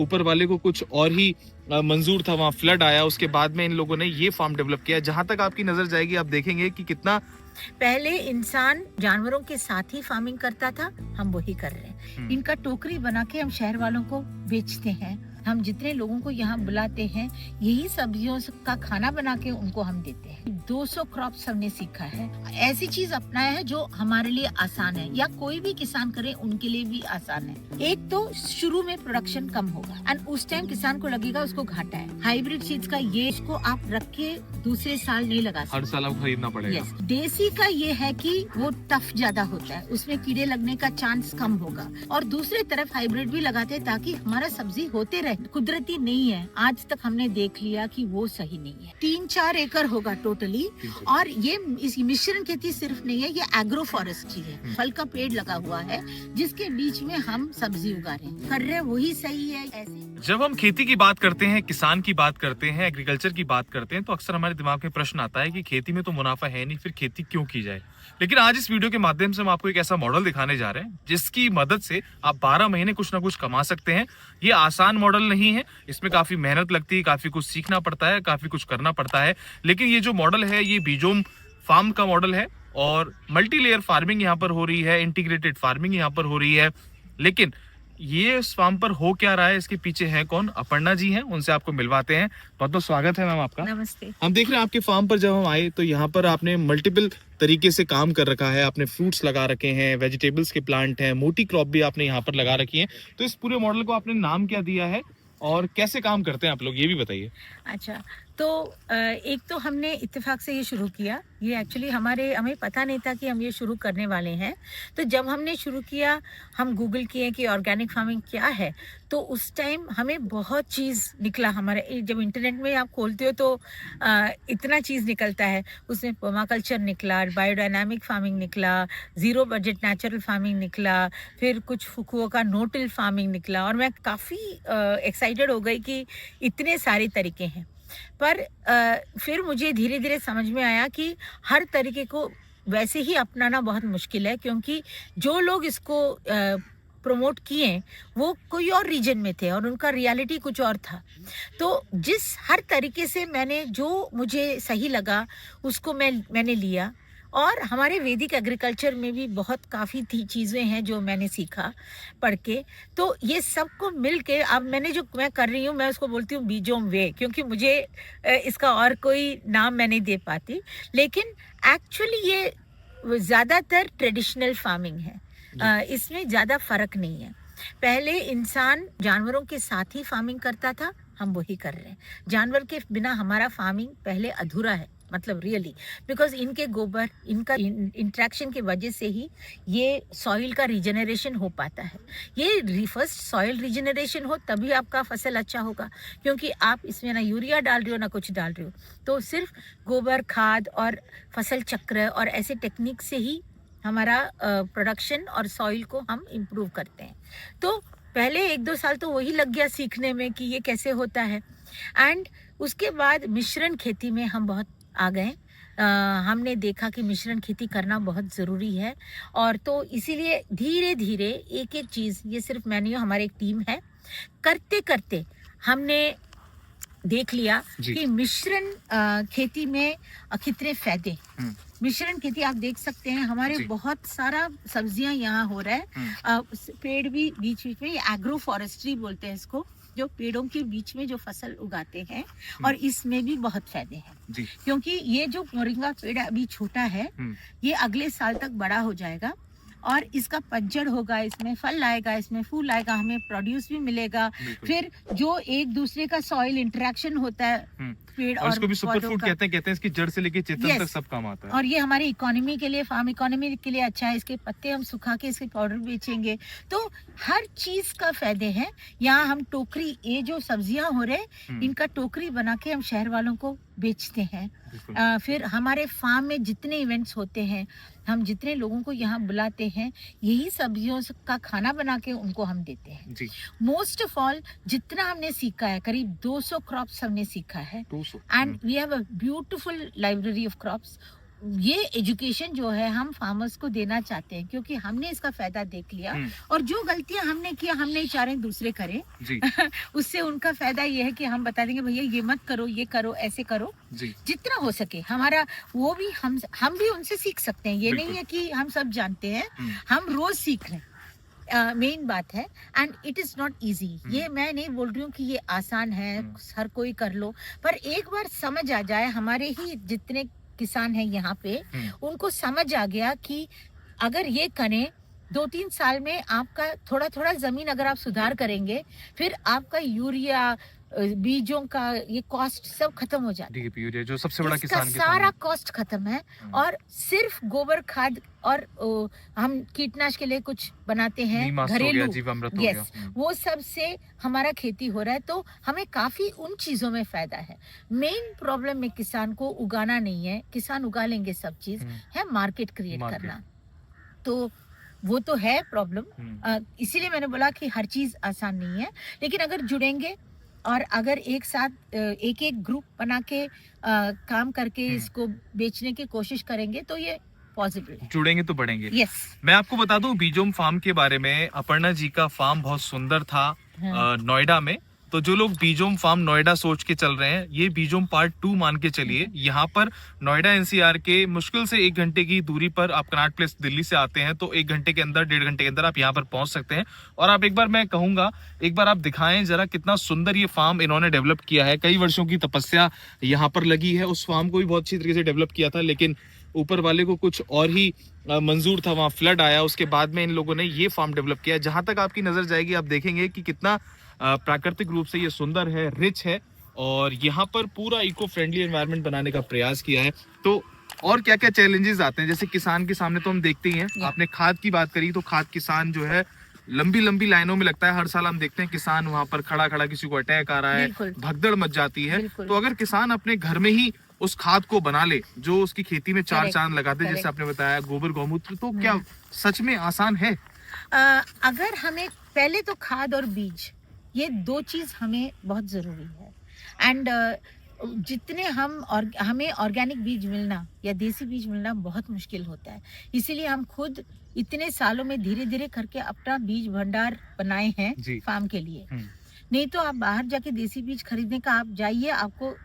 ऊपर वाले को कुछ और ही मंजूर था, वहाँ फ्लड आया, उसके बाद में इन लोगों ने ये फार्म डेवलप किया। जहाँ तक आपकी नजर जाएगी आप देखेंगे कि कितना पहले इंसान जानवरों के साथ ही फार्मिंग करता था, हम वही कर रहे हैं। इनका टोकरी बना के हम शहर वालों को बेचते हैं। हम जितने लोगों को यहाँ बुलाते हैं, यही सब्जियों का खाना बना के उनको हम देते हैं। 200 क्रॉप्स हमने सीखा है, ऐसी चीज अपनाया है जो हमारे लिए आसान है, या कोई भी किसान करे उनके लिए भी आसान है। एक तो शुरू में प्रोडक्शन कम होगा एंड उस टाइम किसान को लगेगा उसको घाटा है। हाइब्रिड सीड्स का ये, इसको आप रख के दूसरे साल नहीं लगा सकते, हर साल आपको खरीदना पड़ेगा। यस। देसी का ये है कि वो टफ ज्यादा होता है, उसमें कीड़े लगने का चांस कम होगा। और दूसरी तरफ हाइब्रिड भी लगाते हैं ताकि हमारा सब्जी होते रहे। कुदरती नहीं है, आज तक हमने देख लिया कि वो सही नहीं है। 3-4 एकड़ होगा टोटली। और ये इस मिश्रण खेती सिर्फ नहीं है, ये एग्रो फॉरेस्ट्री है। फल का पेड़ लगा हुआ है जिसके बीच में हम सब्जी उगा रहे हैं, कर रहे हैं वही सही है। ऐसे जब हम खेती की बात करते हैं, किसान की बात करते हैं, एग्रीकल्चर की बात करते हैं, तो अक्सर हमारे दिमाग में प्रश्न आता है कि खेती में तो मुनाफा है नहीं, फिर खेती क्यों की जाए। लेकिन आज इस वीडियो के माध्यम से हम आपको एक ऐसा मॉडल दिखाने जा रहे हैं जिसकी मदद से आप 12 महीने कुछ ना कुछ कमा सकते हैं। ये आसान मॉडल नहीं है, इसमें काफी मेहनत लगती है, काफी कुछ सीखना पड़ता है, काफी कुछ करना पड़ता है। लेकिन ये जो मॉडल है ये बीजोम फार्म का मॉडल है और मल्टी लेयर फार्मिंग यहाँ पर हो रही है, इंटीग्रेटेड फार्मिंग यहाँ पर हो रही है। लेकिन ये इस फार्म पर हो क्या रहा है, इसके पीछे है कौन? अपर्णा जी हैं, उनसे आपको मिलवाते हैं। बहुत बहुत स्वागत है मैम आपका। नमस्ते। हम देख रहे हैं आपके फार्म पर जब हम आए तो यहाँ पर आपने मल्टीपल तरीके से काम कर रखा है। आपने फ्रूट्स लगा रखे हैं, वेजिटेबल्स के प्लांट हैं, मोटी क्रॉप भी आपने यहाँ पर लगा रखी है। तो इस पूरे मॉडल को आपने नाम क्या दिया है और कैसे काम करते हैं आप लोग, ये भी बताइए। अच्छा, तो एक तो हमने इत्तेफाक से ये शुरू किया। ये एक्चुअली हमें पता नहीं था कि हम ये शुरू करने वाले हैं। तो जब हमने शुरू किया, हम गूगल किए कि ऑर्गेनिक फार्मिंग क्या है, तो उस टाइम हमें बहुत चीज़ निकला। हमारे जब इंटरनेट में आप खोलते हो तो इतना चीज़ निकलता है। उसमें पर्माकल्चर निकला, बायोडायनामिक फार्मिंग निकला, ज़ीरो बजट नेचुरल फार्मिंग निकला, फिर कुछ फुकुओका नो टिल फार्मिंग निकला। और मैं काफ़ी एक्साइटेड हो गई कि इतने सारे तरीके हैं। पर फिर मुझे धीरे धीरे समझ में आया कि हर तरीके को वैसे ही अपनाना बहुत मुश्किल है, क्योंकि जो लोग इसको प्रमोट किए वो कोई और रीजन में थे और उनका रियलिटी कुछ और था। तो जिस हर तरीके से मैंने जो मुझे सही लगा उसको मैंने लिया। और हमारे वैदिक एग्रीकल्चर में भी बहुत काफ़ी चीज़ें हैं जो मैंने सीखा पढ़ के। तो ये सबको मिल के अब मैं कर रही हूँ, मैं उसको बोलती हूँ बीजोम वे, क्योंकि मुझे इसका और कोई नाम मैं नहीं दे पाती। लेकिन एक्चुअली ये ज़्यादातर ट्रेडिशनल फार्मिंग है, इसमें ज़्यादा फ़र्क नहीं है। पहले इंसान जानवरों के साथ ही फार्मिंग करता था, हम वही कर रहे हैं। जानवर के बिना हमारा फार्मिंग पहले अधूरा है, मतलब रियली, बिकॉज इनके गोबर, इनका इंट्रैक्शन की वजह से ही ये सॉइल का रीजनरेशन हो पाता है। ये फर्स्ट सॉइल रीजनरेशन हो तभी आपका फसल अच्छा होगा, क्योंकि आप इसमें ना यूरिया डाल रहे हो ना कुछ डाल रहे हो। तो सिर्फ गोबर खाद और फसल चक्र और ऐसे टेक्निक से ही हमारा प्रोडक्शन और सॉइल को हम इम्प्रूव करते हैं। तो पहले 1-2 साल तो वही लग गया सीखने में कि ये कैसे होता है। एंड उसके बाद मिश्रण खेती में हम बहुत आ गए। हमने देखा कि मिश्रण खेती करना बहुत ज़रूरी है, और तो इसीलिए धीरे धीरे एक एक चीज़, ये सिर्फ मैं नहीं हूँ, हमारी एक टीम है, करते करते हमने देख लिया कि मिश्रण खेती में कितने फायदे। मिश्रण खेती आप देख सकते हैं, हमारे बहुत सारा सब्जियां यहाँ हो रहा है। पेड़ भी बीच बीच में, ये एग्रो फॉरेस्ट्री बोलते हैं इसको, जो पेड़ों के बीच में जो फसल उगाते हैं। और इसमें भी बहुत फायदे हैं, क्योंकि ये जो मोरिंगा पेड़ अभी छोटा है, ये अगले साल तक बड़ा हो जाएगा और इसका पतझड़ होगा, इसमें फल आएगा, इसमें फूल आएगा, हमें प्रोड्यूस भी मिलेगा। फिर जो एक दूसरे का सॉइल इंटरेक्शन होता है पेड़ और इसको भी सुपर फूड कहते हैं इसकी जड़ से लेके चेतन तक सब काम आता है। और ये हमारी इकोनॉमी के लिए, फार्म इकोनॉमी के लिए अच्छा है। इसके पत्ते हम सुखा के इसके पाउडर बेचेंगे, तो हर चीज का फायदे हैं। यहाँ हम टोकरी, ये जो सब्जियां हो रहे, इनका टोकरी बना के हम शहर वालों को बेचते हैं। फिर हमारे फार्म में जितने इवेंट्स होते हैं, हम जितने लोगों को यहाँ बुलाते हैं, यही सब्जियों का खाना बना के उनको हम देते हैं। मोस्ट ऑफ ऑल जितना हमने सीखा है, करीब 200 क्रॉप्स हमने सीखा है, and we have a beautiful library of crops. ये एजुकेशन जो है हम फार्मर्स को देना चाहते हैं, क्योंकि हमने इसका फायदा देख लिया और जो गलतियां हमने किया हम नहीं चाह रहे दूसरे करें जी। उससे उनका फायदा ये है कि हम बता देंगे भैया ये मत करो, ये करो, ऐसे करो जी। जितना हो सके हमारा, वो भी हम भी उनसे सीख सकते हैं। ये बिल्कुल। नहीं है कि हम सब जानते हैं, हम रोज सीख रहे हैं। मेन बात है, and it is not easy. ये मैं नहीं बोल रही हूँ कि ये आसान है, हर कोई कर लो, पर एक बार समझ आ जाए, हमारे ही जितने किसान हैं यहाँ पे, उनको समझ आ गया कि अगर ये करें 2-3 साल में आपका थोड़ा थोड़ा जमीन अगर आप सुधार करेंगे, फिर आपका यूरिया, बीजों का ये कॉस्ट सब खत्म हो जाता है। डीएपी यूरिया जो सबसे बड़ा इसका किसान के सारा सामने। कॉस्ट खत्म है, और सिर्फ गोबर खाद और हम कीटनाशक के लिए कुछ बनाते हैं नीमास्त्र हो गया, घरेलू, जीवामृत हो यस, गया। वो सब से हमारा खेती हो रहा है, तो हमें काफी उन चीजों में फायदा है। मेन प्रॉब्लम में किसान को उगाना नहीं है, किसान उगा लेंगे सब चीज, है मार्केट क्रिएट करना। तो वो तो है प्रॉब्लम, इसीलिए मैंने बोला कि हर चीज आसान नहीं है, लेकिन अगर जुड़ेंगे और अगर एक साथ एक एक ग्रुप बना के काम करके इसको बेचने की कोशिश करेंगे तो ये पॉसिबल है। जुड़ेंगे तो बढ़ेंगे। यस। मैं आपको बता दूं बीजोम फार्म के बारे में, अपर्णा जी का फार्म बहुत सुंदर था नोएडा में। तो जो लोग बीजोम फार्म नोएडा सोच के चल रहे हैं, ये बीजोम पार्ट 2 मान के चलिए। यहाँ पर नोएडा एनसीआर के मुश्किल से 1 घंटे की दूरी पर, आप कनॉट प्लेस दिल्ली से आते हैं तो 1 घंटे के अंदर, 1.5 घंटे के अंदर आप यहाँ पर पहुंच सकते हैं। और आप एक बार, मैं कहूंगा एक बार आप दिखाएं जरा कितना सुंदर ये फार्म इन्होंने डेवलप किया है। कई वर्षों की तपस्या यहाँ पर लगी है। उस फार्म को भी बहुत अच्छी तरीके से डेवलप किया था, लेकिन ऊपर वाले को कुछ और ही मंजूर था, वहां फ्लड आया, उसके बाद में इन लोगों ने ये फार्म डेवलप किया। जहां तक आपकी नजर जाएगी आप देखेंगे कि कितना प्राकृतिक रूप से ये सुंदर है, रिच है, और यहाँ पर पूरा इको फ्रेंडली एनवायरनमेंट बनाने का प्रयास किया है। तो और क्या क्या चैलेंजेस आते हैं, जैसे किसान के सामने तो हम देखते ही हैं। आपने खाद की बात करी, तो खाद किसान जो है लंबी लंबी लाइनों में लगता है। हर साल हम देखते हैं किसान वहां पर खड़ा खड़ा, किसी को अटैक आ रहा है, भगदड़ मच जाती है। तो अगर किसान अपने घर में ही उस खाद को बना ले जो उसकी खेती में चार चांद लगाते, जैसे आपने बताया गोबर गौमूत्र, तो क्या सच में आसान है? अगर हमें पहले तो खाद और बीज, ये 2 चीज हमें बहुत जरूरी है। एंड जितने हमें ऑर्गेनिक बीज मिलना या देसी बीज मिलना बहुत मुश्किल होता है, इसीलिए हम खुद इतने सालों में धीरे धीरे करके अपना बीज भंडार बनाए हैं फार्म के लिए। नहीं तो आप बाहर जाके देसी बीज खरीदने का, आप जाइए, आपको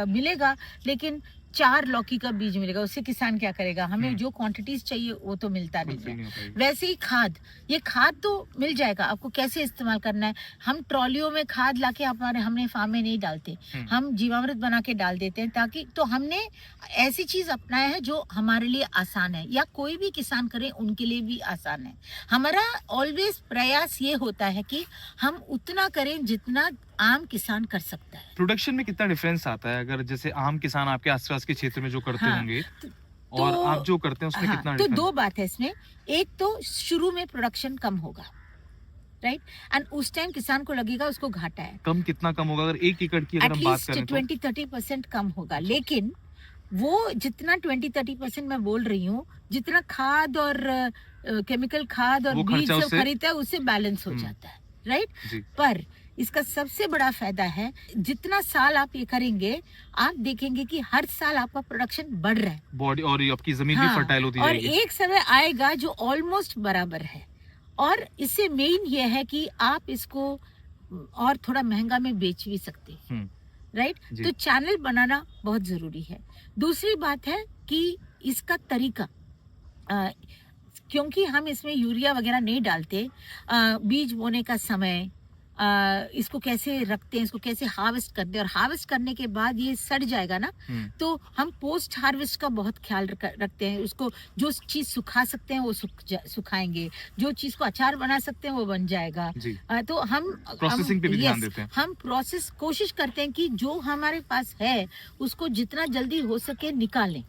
मिलेगा, लेकिन 4 लौकी का बीज मिलेगा, उससे किसान क्या करेगा? हमें जो क्वांटिटीज चाहिए वो तो मिलता नहीं है। वैसे ही खाद, ये खाद तो मिल जाएगा, आपको कैसे इस्तेमाल करना है। हम ट्रॉलियों में खाद लाके हमने फार्म में नहीं डालते, हम जीवामृत बना के डाल देते हैं, ताकि, तो हमने ऐसी चीज अपनाया है जो हमारे लिए आसान है, या कोई भी किसान करे उनके लिए भी आसान है। हमारा ऑलवेज प्रयास ये होता है कि हम उतना करें जितना आम किसान कर सकता है। प्रोडक्शन में कितना डिफरेंस आता है, अगर जैसे आम किसान आपके आसपास के क्षेत्र में जो करते होंगे और आप जो करते हैं उसमें कितना तो 2 बात है इसमें। एक तो शुरू में प्रोडक्शन कम होगा, राइट, एंड उस टाइम किसान को लगेगा उसको घाटा है। कम कितना कम होगा? अगर 1 एकड़ की अगर हम बात करें तो 20-30% कम होगा, लेकिन वो जितना 20-30% मैं बोल रही हूँ, जितना खाद और केमिकल खाद और बीज सब खरीदता है उससे बैलेंस हो जाता है, राइट। पर इसका सबसे बड़ा फायदा है, जितना साल आप ये करेंगे, आप देखेंगे कि हर साल आपका प्रोडक्शन बढ़ रहा है, बॉडी और आपकी जमीन भी फर्टाइल होती जाएगी। और एक समय आएगा जो ऑलमोस्ट बराबर है। और इससे मेन ये है कि आप इसको और थोड़ा महंगा में बेच भी सकते हैं, राइट। तो चैनल बनाना बहुत जरूरी है। दूसरी बात है कि इसका तरीका, क्योंकि हम इसमें यूरिया वगैरह नहीं डालते, बीज बोने का समय, इसको कैसे रखते हैं, इसको कैसे हार्वेस्ट करते हैं, और हार्वेस्ट करने के बाद ये सड़ जाएगा ना, तो हम पोस्ट हार्वेस्ट का बहुत ख्याल रखते हैं। उसको जो चीज सुखा सकते हैं वो सुखाएंगे, जो चीज को अचार बना सकते हैं वो बन जाएगा। तो हम प्रोसेसिंग पे भी ध्यान देते हैं। हम प्रोसेस कोशिश करते हैं कि जो हमारे पास है उसको जितना जल्दी हो सके निकालें।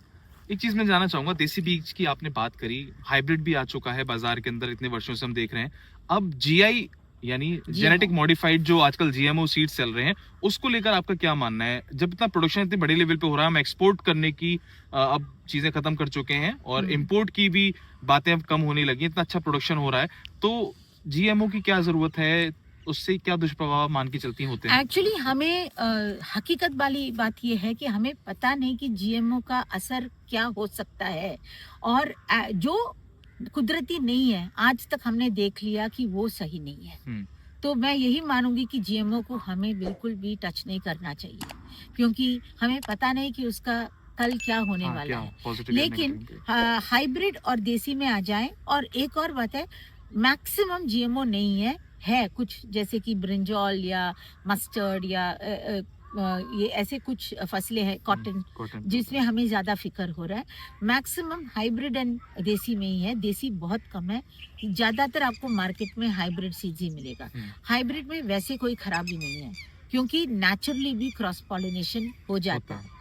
एक चीज मैं जानना चाहूंगा, देसी बीज की आपने बात करी, हाइब्रिड भी आ चुका है बाजार के अंदर, इतने वर्षों से हम देख रहे हैं। अब जीआई यानी जेनेटिक मॉडिफाइड जो आजकल जीएमओ सीड्स चल रहे हैं, उसको लेकर आपका क्या मानना है? जब इतना प्रोडक्शन इतने बड़े लेवल पे हो रहा है, हम एक्सपोर्ट करने की अब चीजें खत्म कर चुके हैं और इंपोर्ट की भी बातें अब कम होने लगी, इतना अच्छा प्रोडक्शन हो रहा है, तो जीएमओ की क्या जरूरत है? उससे क्या दुष्प्रभाव मान के चलती होते हैं? एक्चुअली हमें हकीकत वाली बात यह है कि हमें पता नहीं कि जीएमओ का असर क्या हो सकता है, और जो कुदरती नहीं है आज तक हमने देख लिया कि वो सही नहीं है। तो मैं यही मानूंगी कि जीएमओ को हमें बिल्कुल भी टच नहीं करना चाहिए, क्योंकि हमें पता नहीं कि उसका कल क्या होने वाला है। लेकिन हाइब्रिड और देसी में आ जाए, और एक और बात है, मैक्सिमम जीएमओ नहीं है कुछ, जैसे कि ब्रिंजॉल या मस्टर्ड या ये ऐसे कुछ फसलें हैं, कॉटन, जिसमें हमें ज्यादा फिक्र हो रहा है। मैक्सिमम हाइब्रिड एंड देसी में ही है, देसी बहुत कम है। ज्यादातर आपको मार्केट में हाइब्रिड सीड्स ही मिलेगा। हाइब्रिड में वैसे कोई खराबी नहीं है, क्योंकि नेचुरली भी क्रॉस पॉलिनेशन हो जाता है।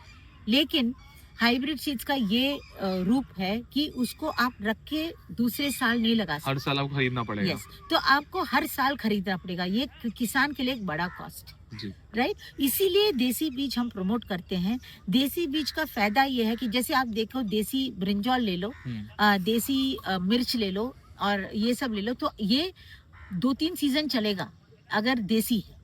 लेकिन हाइब्रिड सीड्स का ये रूप है कि उसको आप रख के दूसरे साल नहीं लगा सकते, हर साल आपको खरीदना पड़ेगा। यस, तो आपको हर साल खरीदना पड़ेगा। ये किसान के लिए एक बड़ा कॉस्ट है, राइट। इसीलिए देसी बीज हम प्रमोट करते हैं। देसी बीज का फायदा ये है कि जैसे आप देखो, देसी ब्रिंजॉल ले लो, देसी मिर्च ले लो, और ये सब ले लो, तो ये 2-3 सीजन चलेगा अगर देसी है।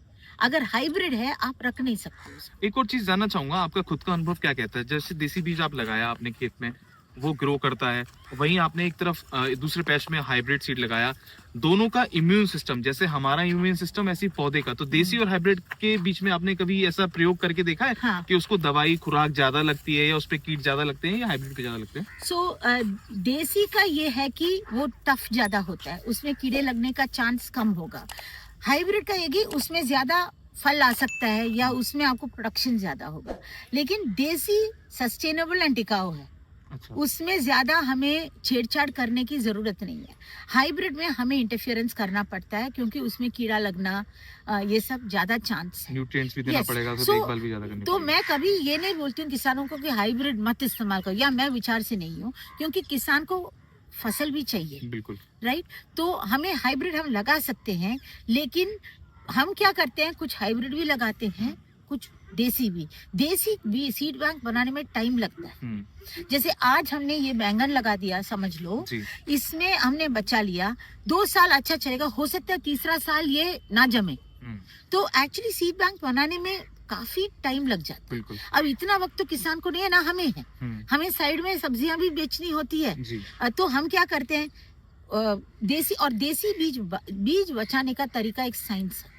अगर हाइब्रिड है आप रख नहीं सकते उसे। एक और चीज जानना चाहूंगा, आपका खुद का अनुभव क्या कहता है? जैसे देसी बीज आप लगाया आपने खेत में, वो ग्रो करता है, वहीं आपने एक तरफ दूसरे पैच में हाइब्रिड सीड लगाया, दोनों का इम्यून सिस्टम, जैसे हमारा इम्यून सिस्टम ऐसी पौधे का, तो देसी और हाइब्रिड के बीच में आपने कभी ऐसा प्रयोग करके देखा है? हाँ। कि उसको दवाई खुराक ज्यादा लगती है, या उस पे कीट ज्यादा लगते हैं, या हाइब्रिड पे ज्यादा लगते हैं? सो देसी का ये है कि वो टफ ज्यादा होता है, उसमें कीड़े लगने का चांस कम होगा। हाइब्रिड का ये कि उसमें ज्यादा फल आ सकता है, या उसमें आपको प्रोडक्शन ज्यादा होगा। लेकिन देसी सस्टेनेबल एंड टिकाऊ है। अच्छा। उसमें ज्यादा हमें छेड़छाड़ करने की जरूरत नहीं है। हाइब्रिड में हमें इंटरफेरेंस करना पड़ता है, क्योंकि उसमें कीड़ा लगना, ये सब ज्यादा चांस है। न्यूट्रिएंट्स भी देना Yes. पड़ेगा, तो So, देखभाल भी ज्यादा करनी तो पड़ेगी। मैं कभी ये नहीं बोलती हूँ किसानों को कि हाइब्रिड मत इस्तेमाल करो, या मैं विचार से नहीं हूँ, क्योंकि किसान को फसल भी चाहिए, बिल्कुल। राइट। तो हमें हाइब्रिड हम लगा सकते हैं, लेकिन हम क्या करते हैं, कुछ हाइब्रिड भी लगाते हैं, कुछ देसी भी सीड बैंक बनाने में टाइम लगता है। जैसे आज हमने ये बैंगन लगा दिया, समझ लो, इसमें हमने बचा लिया, 2 साल अच्छा चलेगा, हो सकता है तीसरा साल ये ना जमे। तो एक्चुअली सीड बैंक बनाने में काफी टाइम लग जाता है। बिल्कुल। अब इतना वक्त तो किसान को नहीं है ना, हमें है। हमें साइड में सब्जियां भी बेचनी होती है। तो हम क्या करते हैं, देसी बीज बचाने का तरीका एक साइंस है।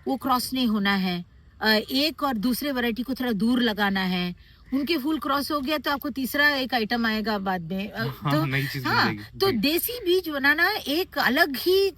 वो क्रॉस नहीं होना है, एक और दूसरे वैरायटी को थोड़ा दूर लगाना है। उनके फूल क्रॉस हो गया तो आपको तीसरा एक आइटम आएगा बाद में। तो नई चीज हाँ, मिलेगी। तो देसी बीज बनाना एक अलग ही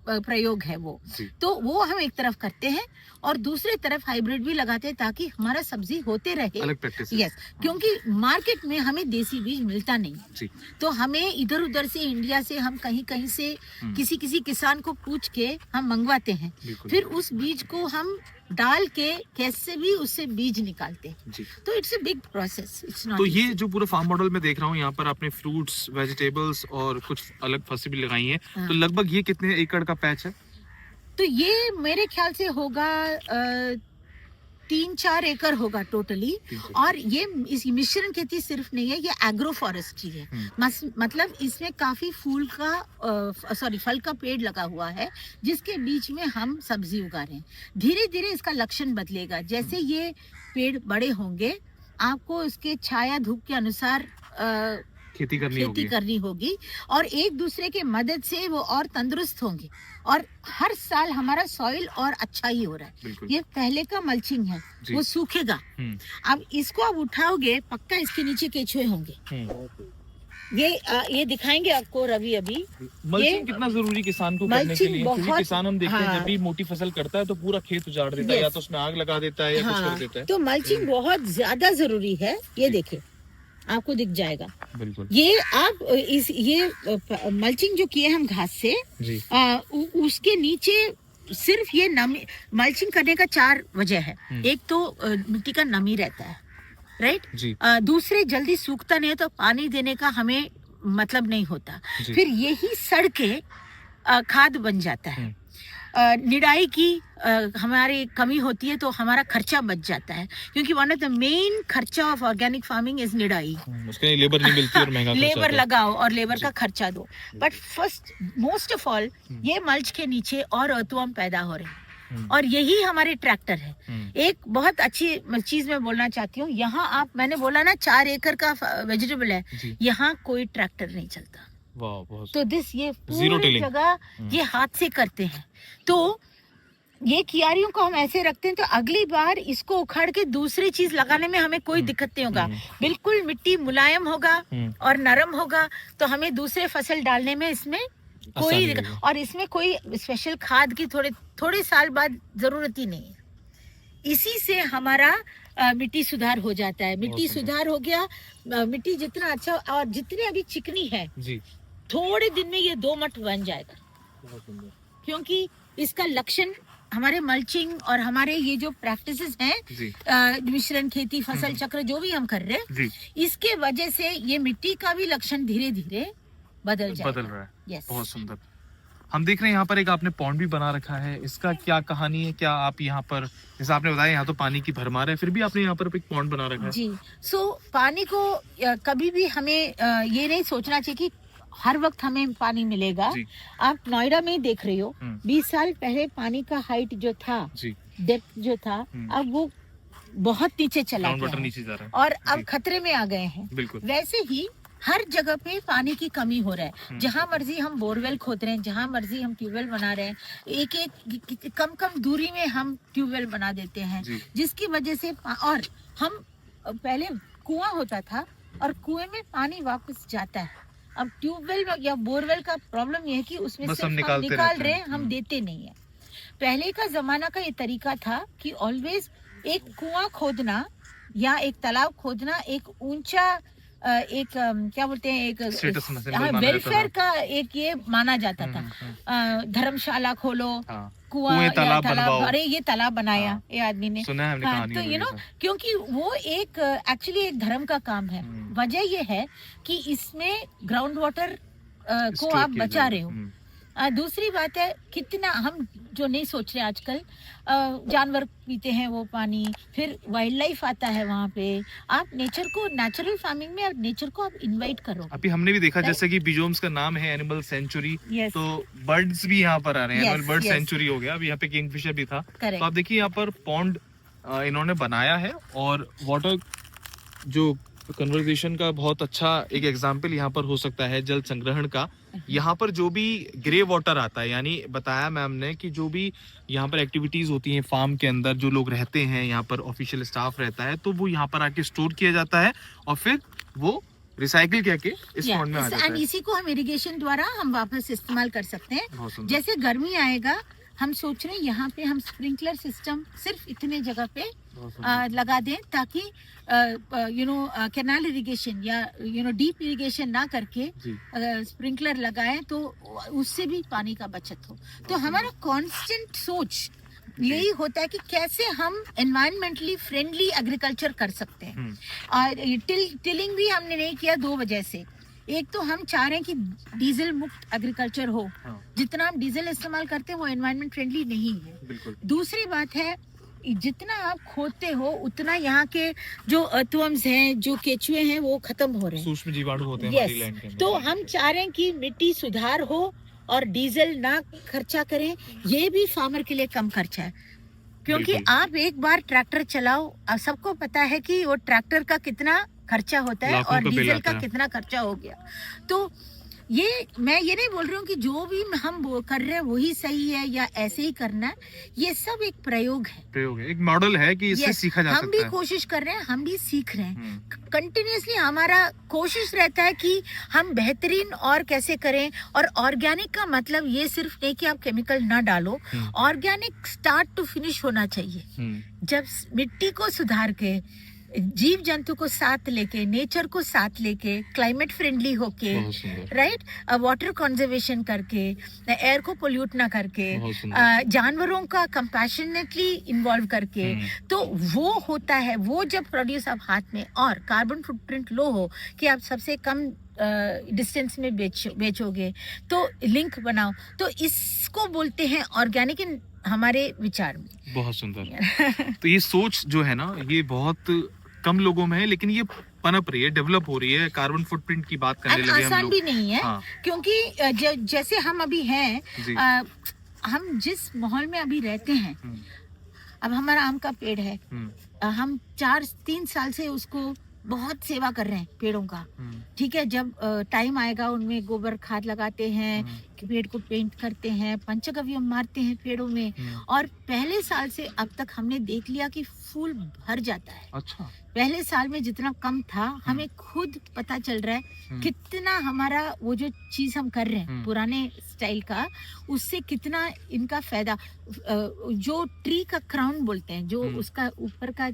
प्रयोग है वो। तो वो हम एक तरफ करते हैं, और दूसरे तरफ हाइब्रिड भी लगाते हैं, ताकि हमारा सब्जी होते रहे। अलग प्रैक्टिस। यस, क्योंकि मार्केट में हमें देसी बीज मिलता नहीं जी। तो हमें इधर उधर से, इंडिया से, हम कहीं कहीं से किसी किसान को पूछ के हम मंगवाते हैं। फिर उस बीज को हम डाल के कैसे भी उससे बीज निकालते हैं। जी। तो it's a big process, it's not. तो ये जो पूरा फार्म मॉडल में देख रहा हूँ, यहाँ पर आपने फ्रूट्स, वेजिटेबल्स और कुछ अलग फसलें भी लगाई हैं। हाँ। तो लगभग ये कितने एकड़ का पैच है? तो ये मेरे ख्याल से होगा 3-4 एकड़ होगा टोटली। और ये इस मिश्रण खेती सिर्फ नहीं है, ये एग्रो फॉरेस्ट्री है। मतलब इसमें काफी फल का पेड़ लगा हुआ है, जिसके बीच में हम सब्जी उगा रहे हैं। धीरे धीरे इसका लक्षण बदलेगा। जैसे ये पेड़ बड़े होंगे, आपको इसके छाया धूप के अनुसार खेती करनी होगी, और एक दूसरे के मदद से वो और तंदुरुस्त होंगे, और हर साल हमारा सॉइल और अच्छा ही हो रहा है। ये पहले का मल्चिंग है, वो सूखेगा। अब इसको आप उठाओगे, पक्का इसके नीचे केचुए होंगे। ये दिखाएंगे आपको रवि अभी। मल्चिंग कितना जरूरी किसान को करने के लिए, क्योंकि किसान हम देखते हैं जब भी मोटी फसल करता है तो पूरा खेत उजाड़ देता है, या तो उसमें आग लगा देता है, या कुछ कर देता है। तो मल्चिंग बहुत ज्यादा जरूरी है। ये देखिए, आपको दिख जाएगा। बिल्कुल। ये आप ये मल्चिंग जो किए हम घास से, उसके नीचे सिर्फ ये नमी, मल्चिंग करने का 4 वजह है। एक तो मिट्टी का नमी रहता है, राइट। दूसरे, जल्दी सूखता नहीं है, तो पानी देने का हमें मतलब नहीं होता। फिर यही सड़ के खाद बन जाता है। निराई की हमारी कमी होती है तो हमारा खर्चा बच जाता है, क्योंकि वन ऑफ द मेन खर्चा ऑफ ऑर्गेनिक फार्मिंग इज निराई। उसके लिए लेबर नहीं मिलती और महंगा खर्चा लेबर आता है। लगाओ और लेबर का खर्चा दो। But first most of all ये मल्च के नीचे और अर्थवर्म पैदा हो रहे हैं, और यही हमारे ट्रैक्टर है। एक बहुत अच्छी चीज मैं बोलना चाहती हूँ, यहाँ आप मैंने बोला ना 4 एकड़ का वेजिटेबल है, यहाँ कोई ट्रैक्टर नहीं चलता। वाह, बहुत तो ये Zero पूरी tilling। जगह ये हाथ से करते हैं। तो ये कियारियों को हम ऐसे रखते हैं तो अगली बार इसको उखाड़ के दूसरी चीज लगाने में हमें कोई दिक्कत नहीं होगा। बिल्कुल मिट्टी मुलायम होगा और नरम होगा, तो हमें दूसरे फसल डालने में इसमें कोई दिक्कत, और इसमें कोई स्पेशल खाद की थोड़े साल बाद जरूरत ही नहीं है। इसी से हमारा मिट्टी सुधार हो जाता है। मिट्टी सुधार हो गया, मिट्टी जितना अच्छा और जितनी अभी चिकनी है जी, थोड़े दिन में ये 2 मट बन जाएगा, क्योंकि इसका लक्षण हमारे मल्चिंग और हमारे ये जो प्रैक्टिसेस हैं, मिश्रण खेती, फसल चक्र जो भी हम कर रहे हैं, इसके वजह से ये मिट्टी का भी लक्षण धीरे धीरे बदल रहा है। यस, बहुत सुंदर। हम देख रहे हैं यहाँ पर एक आपने पॉन्ड भी बना रखा है, इसका क्या कहानी है? क्या आप यहाँ पर, जैसे आपने बताया यहाँ तो पानी की भरमार है, फिर भी आपने यहाँ पर एक पॉन्ड बना रखा है? जी, पानी को कभी भी हमें ये नहीं सोचना चाहिए कि हर वक्त हमें पानी मिलेगा। आप नोएडा में ही देख रहे हो, 20 साल पहले पानी का हाइट जो था, डेप्थ जो था, अब वो बहुत नीचे चला गया नीचे जा रहा है और अब खतरे में आ गए हैं। वैसे ही हर जगह पे पानी की कमी हो रहा है। जहाँ मर्जी हम बोरवेल खोद रहे हैं, जहाँ मर्जी हम ट्यूबवेल बना रहे हैं, एक कम दूरी में हम ट्यूबवेल बना देते हैं, जिसकी वजह से और हम पहले कुआं होता था और कुएं में पानी वापस जाता है। अब ट्यूबवेल या बोरवेल का प्रॉब्लम यह है कि उसमें से हम निकाल रहे हैं, हम देते नहीं है। पहले का जमाना का ये तरीका था कि ऑलवेज एक कुआं खोदना या एक तालाब खोदना एक ऊंचा एक क्या बोलते हैं, एक वेलफेयर का एक ये माना जाता था। धर्मशाला खोलो, कुआं तालाब, अरे ये तालाब बनाया ये आदमी ने, तो क्योंकि वो एक एक्चुअली एक धर्म का काम है। वजह ये है कि इसमें ग्राउंड वाटर को आप बचा रहे हो। दूसरी बात है, कितना हम जो नहीं सोच रहे आजकल, जानवर पीते हैं वो पानी, फिर वाइल्ड लाइफ आता है वहाँ पे। आप नेचर को, नेचुरल फार्मिंग में आप नेचर को आप इन्वाइट करो। अभी हमने भी देखा जैसे कि बिजोम्स का नाम है एनिमल सेंचुरी, तो बर्ड्स भी यहाँ पर आ रहे हैं। बर्ड सेंचुरी हो गया, अभी यहाँ पे किंगफिशर भी था। तो आप देखिए यहाँ पर पॉन्ड इन्होंने बनाया है, और वाटर जो कन्वर्सेशन का बहुत अच्छा एक एग्जाम्पल यहाँ पर हो सकता है जल संग्रहण का। यहाँ पर जो भी ग्रे वाटर आता है, यानी बताया मैम ने कि जो भी यहाँ पर एक्टिविटीज होती हैं फार्म के अंदर, जो लोग रहते हैं यहाँ पर, ऑफिशियल स्टाफ रहता है, तो वो यहाँ पर आके स्टोर किया जाता है और फिर वो रिसाइकिल करके इस पॉन्ड में आ जाता है। इसी को हम इरिगेशन द्वारा हम वापस इस्तेमाल कर सकते हैं। जैसे गर्मी आएगा, हम सोच रहे हैं यहाँ पे हम स्प्रिंकलर सिस्टम सिर्फ इतने जगह पे लगा दें, ताकि कैनाल इरिगेशन या डीप इरिगेशन ना करके स्प्रिंकलर लगाएं, तो उससे भी पानी का बचत हो। तो हमारा कांस्टेंट सोच यही होता है कि कैसे हम एनवायरमेंटली फ्रेंडली एग्रीकल्चर कर सकते हैं। और टिलिंग भी हमने नहीं किया 2 वजह से। एक तो हम चाह रहे हैं कि डीजल मुक्त एग्रीकल्चर हो। जितना हम डीजल इस्तेमाल करते हैं वो एनवायरमेंट फ्रेंडली नहीं है। दूसरी बात है, जितना आप खोदते हो उतना यहाँ के जो अर्थवर्म्स हैं, जो केचुए हैं, वो खत्म हो रहे हैं, सूक्ष्म जीवाणु होते हैं हमारी लैंड के अंदर। तो हम चाह रहे हैं कि मिट्टी सुधार हो और डीजल ना खर्चा करें। ये भी फार्मर के लिए कम खर्चा है, क्योंकि आप एक बार ट्रैक्टर चलाओ, सबको पता है कि वो ट्रैक्टर का कितना खर्चा होता है और डीजल का कितना खर्चा हो गया। तो ये मैं ये नहीं बोल रही हूँ कि जो भी हम कर रहे हैं वही सही है या ऐसे ही करना है। ये सब एक प्रयोग है, एक मॉडल है कि इससे सीखा जा सकता है। हम भी कोशिश कर रहे हैं, हम भी सीख रहे हैं। कंटिन्यूअसली हमारा कोशिश रहता है कि हम बेहतरीन और कैसे करें। और ऑर्गेनिक का मतलब ये सिर्फ नहीं कि आप केमिकल ना डालो, ऑर्गेनिक स्टार्ट टू फिनिश होना चाहिए। जब मिट्टी को सुधार के जीव जंतु को साथ लेके, नेचर को साथ लेके, क्लाइमेट फ्रेंडली होके, बहुत सुंदर, राइट, वाटर कंजर्वेशन करके, एयर को पोल्यूट ना करके, बहुत सुंदर। जानवरों का कंपैशनेटली इन्वॉल्व करके, तो वो होता है। वो जब प्रोड्यूस आप हाथ में और कार्बन फुटप्रिंट लो हो कि आप सबसे कम डिस्टेंस में बेचोगे, तो लिंक बनाओ, तो इसको बोलते हैं ऑर्गेनिक इन हमारे विचार में। बहुत सुंदर। तो ये सोच जो है ना, ये बहुत कम लोगों में है, लेकिन ये पनप रही है, डेवलप हो रही है। कार्बन फुटप्रिंट की बात करने लगे हम आसान लोग। भी नहीं है, हाँ, क्योंकि जैसे हम अभी हैं, जी। हम जिस माहौल में अभी रहते हैं, हम्म, अब हमारा आम का पेड़ है, हम्म, हम 3 साल से उसको बहुत सेवा कर रहे हैं पेड़ों का, हम्म, ठीक है। जब टाइम आएगा उनमें गोबर खाद लगाते हैं, कि पेड़ को पेंट करते हैं, पंचगव्य मारते हैं पेड़ों में, और पहले साल से अब तक हमने देख लिया कि फूल भर जाता है। अच्छा, पहले साल में जितना कम था, हमें खुद पता चल रहा है कितना हमारा वो जो चीज हम कर रहे हैं पुराने स्टाइल का, उससे कितना इनका फायदा। जो ट्री का क्राउन बोलते हैं, जो उसका ऊपर का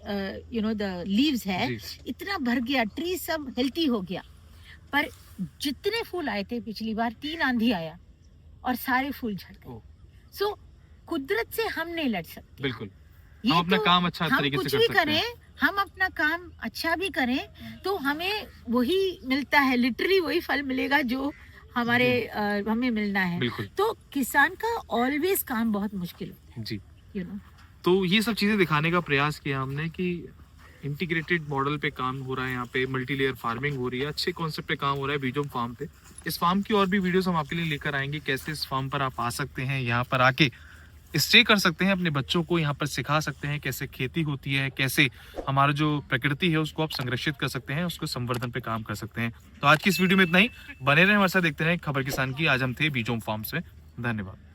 द लीव्स है, जी। इतना भर गया, ट्री सब हेल्थी हो गया। पर जितने फूल आए थे पिछली बार, 3 आंधी आया और सारे फूल झड़ गए। ओह। सो कुदरत से हम नहीं लड़ सकते। बिल्कुल, ये हम अपना तो काम अच्छा हम तरीके से कुछ कर भी सकते हैं। करें, हम अपना काम अच्छा भी करें, तो हमें वही मिलता है, लिटरली वही फल मिलेगा जो हमारे हमें मिलना है। बिल्कुल, तो किसान का ऑलवेज काम बहुत मुश्किल होता जी। है, यू नो। तो ये सब चीजें दिखाने का प्रयास किया हमने कि इंटीग्रेटेड मॉडल पे काम हो रहा है, यहाँ पे मल्टी लेयर फार्मिंग हो रही है, अच्छे कॉन्सेप्ट पे काम हो रहा है बीजोम फार्म पे। इस फार्म की और भी वीडियोस हम आपके लिए लेकर आएंगे, कैसे इस फार्म पर आप आ सकते हैं, यहाँ पर आके स्टे कर सकते हैं, अपने बच्चों को यहाँ पर सिखा सकते हैं कैसे खेती होती है, कैसे हमारा जो प्रकृति है उसको आप संरक्षित कर सकते हैं, उसको संवर्धन पे काम कर सकते हैं। तो आज की इस वीडियो में इतना ही। बने रहे हमारे साथ, देखते रहे खबर किसान की। आज हम थे बीजोम फार्म्स में। धन्यवाद।